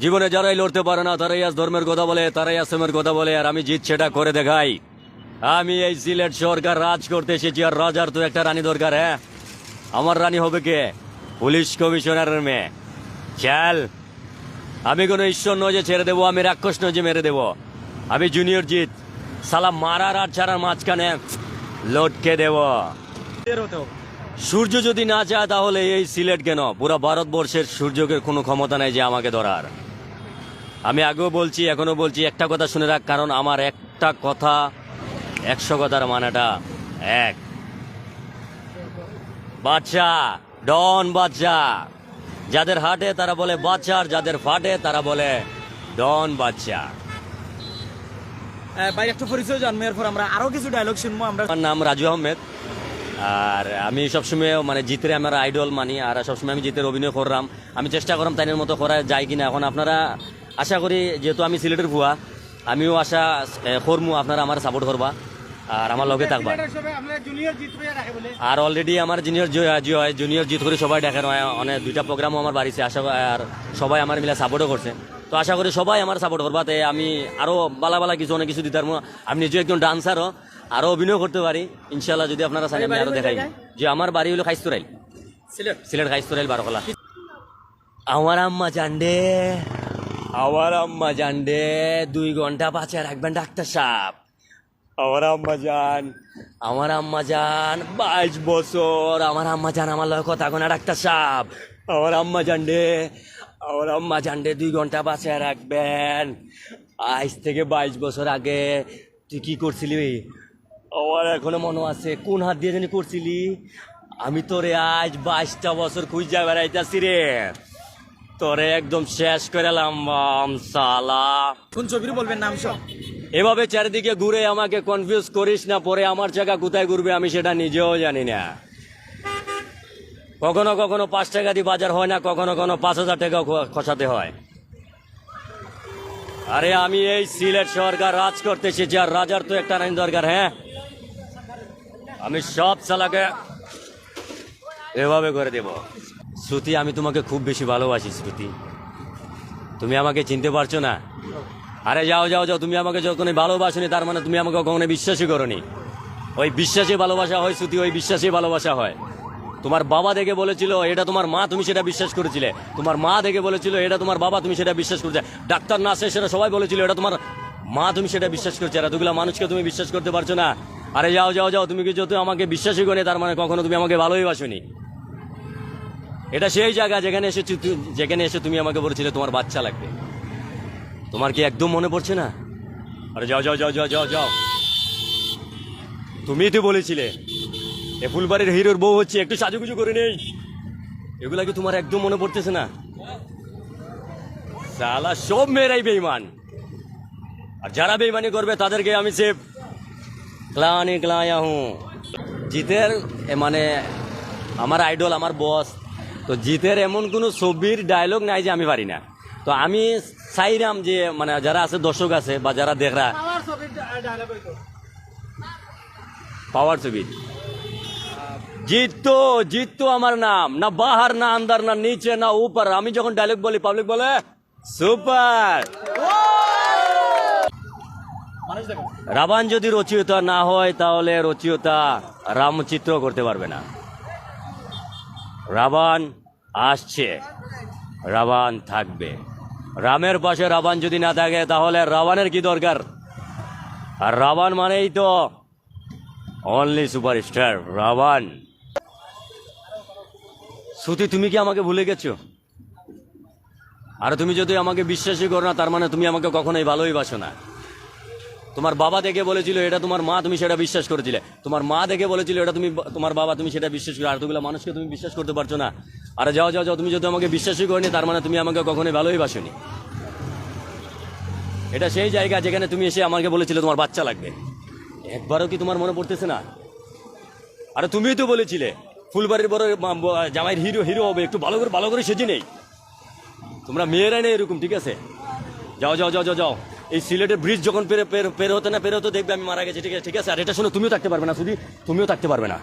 জীবনে যারাই লড়তে পারে না তারাই আজ ধর্মের কথা বলে, তারাই আসমের কথা বলে, আর আমি জিত সেটা করে দেখাই। আমি এই সিলেট সরকার রাজ করতে এসেছি, আর রাজার তো একটা রানী দরকার। হ্যাঁ, আমার রানী হবে কে? পুলিশ কমিশনারের মেয়ে। চল, আমি কোনো ঈশ্বর নয় যে ছেড়ে দেবো, আমি রাক্ষস নয় যে মেরে দেবো। আমি জুনিয়র জিত, সালা মারার আর ছাড়ার মাঝখানে লটকে দেব। সূর্য যদি না চায় তাহলে এই সিলেট কেন, পুরো ভারতবর্ষের সূর্যকে কোনো ক্ষমতা নেই যে আমাকে ধরার। আমি আগেও বলছি, এখনো বলছি, একটা কথা শুনে রাখ, কারণ আমার একটা কথা 100 কথার মানেটা এক। বাচ্চা, ডন বাচ্চা। যাদের হাটে তারা বলে বাচ্চা, আর যাদের ফাটে তারা বলে ডন বাচ্চা। ভাই একটু পরিচয় জানবো, এরপর আমরা আরো কিছু ডায়লগ শুনবো। আমার নাম রাজু আহমেদ, আর আমি সবসময় মানে জিতের আমার আইডল মানি, আর সবসময় আমি জিতের অভিনয় করলাম। আমি চেষ্টা করলাম তাইনের মতো করা যায় কিনা। এখন আপনারা আশা করি, যেহেতু আমি সিলেটের ভুয়া, আমিও আশা করবো আপনারা আমার সাপোর্ট করবা আর আমার লগে থাকবা। আর অলরেডি আমার জুনিয়র জিত করে সবাই দেখেন, অনেক 2টা প্রোগ্রামও আমার বাড়িতে আশা, আর সবাই আমার মিলে সাপোর্টও করছে। তো আশা করি সবাই আমার সাপোর্ট করবা, তাই আমি আরো বালা কিছু অনেক কিছু দিতে পারবো। আমি নিজেও একজন ডান্সারও, আরো অভিনয় করতে পারি ইনশাল্লাহ, যদি আপনারা চান আমি আরো দেখাই। যে আমার বাড়ি হলো খাইস্তুরাইল, সিলেট খাইস্তুরাইল বারোকলা। আমার আম্মা জানডে, আমার আম্মা জানডে 2 ঘন্টা বাঁচিয়ে রাখবেন ডাক্তার সাহেব। আমার আম্মা জান, আমার আম্মা জান 22 বছর, আমার আম্মা জান আমার লয় কথা কোনা ডাক্তার সাহেব। আমার আম্মা জানডে, আমার আম্মা জানডে 2 ঘন্টা বাঁচিয়ে রাখবেন। আজ থেকে 22 বছর আগে তুই কি করছিলি? আমার এখনো মনে আছে, কোন হাত দিয়ে জানি করছিলি? আমি তোরে আজ 22টা বছর খুঁজা বেড়াইতেছি রে, তোরে একদম শেষ করে লাম সালা। কোন ছবির বলবেন নাম সব? এভাবে চারিদিকে ঘুরে আমাকে কনফিউজ করিস না, পরে আমার জায়গা কোথায় ঘুরবে আমি সেটা নিজেও জানি না। কখনো কখনো 5 টাকা দিয়ে বাজার হয় না, কখনো কখনো 5000 টাকা খসাতে হয়। আরে আমি এই সিলেট সরকার রাজ করতে এসেছি, আর রাজার তো একটা রানী দরকার। হ্যাঁ, আমি সব চালাকে এভাবে করে দেব। শ্রুতি, আমি তোমাকে খুব বেশি ভালোবাসি শ্রুতি, তুমি আমাকে চিনতে পারছো না? আরে যাও যাও যাও, তুমি আমাকে যখন ভালোবাসনি তার মানে তুমি আমাকে কখনো বিশ্বাসই করনি। ওই বিশ্বাসী ভালোবাসা হয় শ্রুতি, ওই বিশ্বাসী ভালোবাসা হয়। তোমার বাবা দেখে বলেছিল এটা তোমার মা, তুমি সেটা বিশ্বাস করেছিলে। তোমার মা দেখে বলেছিল এটা তোমার বাবা, তুমি সেটা বিশ্বাস করেছিলে। ডাক্তার নার্স সেটা সবাই বলেছিল এটা তোমার মা, তুমি সেটা বিশ্বাস করছো। আর এতগুলো মানুষকে তুমি বিশ্বাস করতে পারছো না। আরে যাও যাও যাও, তুমি কি যেহেতু আমাকে বিশ্বাসই করি তার মানে কখনো তুমি আমাকে ভালোই বাসনি। এটা সেই জায়গা যেখানে এসে তুমি আমাকে বলেছিলে তোমার বাচ্চা লাগবে। তোমার কি একদম মনে পড়ছে না? আরে যাও যাও যাও যাও যাও যাও, তুমি তো বলেছিলে এ ফুলবাড়ির হিরোর বউ হচ্ছে, একটু সাজুগুজু করে নেই। এগুলা কি তোমার একদম মনে পড়তেছে না? সালা সব মেয়েরাই বেঈমান, আর যারা বেঈমানি করবে তাদেরকে আমি সে ক্লানি ক্লায়া হুঁ। জিতের মানে আমার আইডল, আমার বস। তো জিতের এমন কোনো ছবির ডায়লগ নাই যে আমি পারি না। তো আমি চাইলাম যে মানে যারা আছে, দর্শক আছে বা যারা দেখরা, পাওয়ার ছবি জিত তো আমার নাম না, বাহার না আন্দার না নিচে না উপর। আমি যখন ডায়লগ বলি পাবলিক বলে সুপার। রাবণ যদি রচয়িতা না হয় তাহলে রচয়িতা রামচিত্র করতে পারবে না। রাবণ আসছে, রাবণ থাকবে। রামের পাশে রাবণ যদি না থাকে তাহলে রাবণের কি দরকার? আর রাবণ মানেই তো অনলি সুপারস্টার রাবণ। শ্রুতি, তুমি কি আমাকে ভুলে গেছো? আর তুমি যদি আমাকে বিশ্বাসই করো না তার মানে তুমি আমাকে কখনোই ভালোই বাসো না। তোমার বাবা দেখে বলেছিল এটা তোমার মা, তুমি সেটা বিশ্বাস করেছিলে। তোমার মা দেখে বলেছিল এটা তুমি তোমার বাবা, তুমি সেটা বিশ্বাস করে। আর তোগুলো মানুষকে তুমি বিশ্বাস করতে পারছো না। আরে যাও যাও যাও, তুমি যদি আমাকে বিশ্বাসই করনি তার মানে তুমি আমাকে কখনোই ভালোই বাসনি। এটা সেই জায়গা যেখানে তুমি এসে আমাকে বলেছিলে তোমার বাচ্চা লাগবে। একবারও কি তোমার মনে পড়তেছে না? আরে তুমিই তো বলেছিলে ফুলবাড়ির বড় জামাইয়ের হিরো হবে, একটু ভালো করে সেজে নেই। তোমরা মেয়েরাই নেই এরকম, ঠিক আছে? যাও যাও যাও যাও যাও, এই সিলেটের ব্রিজ যখন পেরে হতে দেখবে আমি মারা গেছি, ঠিক আছে? আর এটা শুনে তুমিও থাকতে পারবে না, শুধু তুমিও থাকতে পারবে না।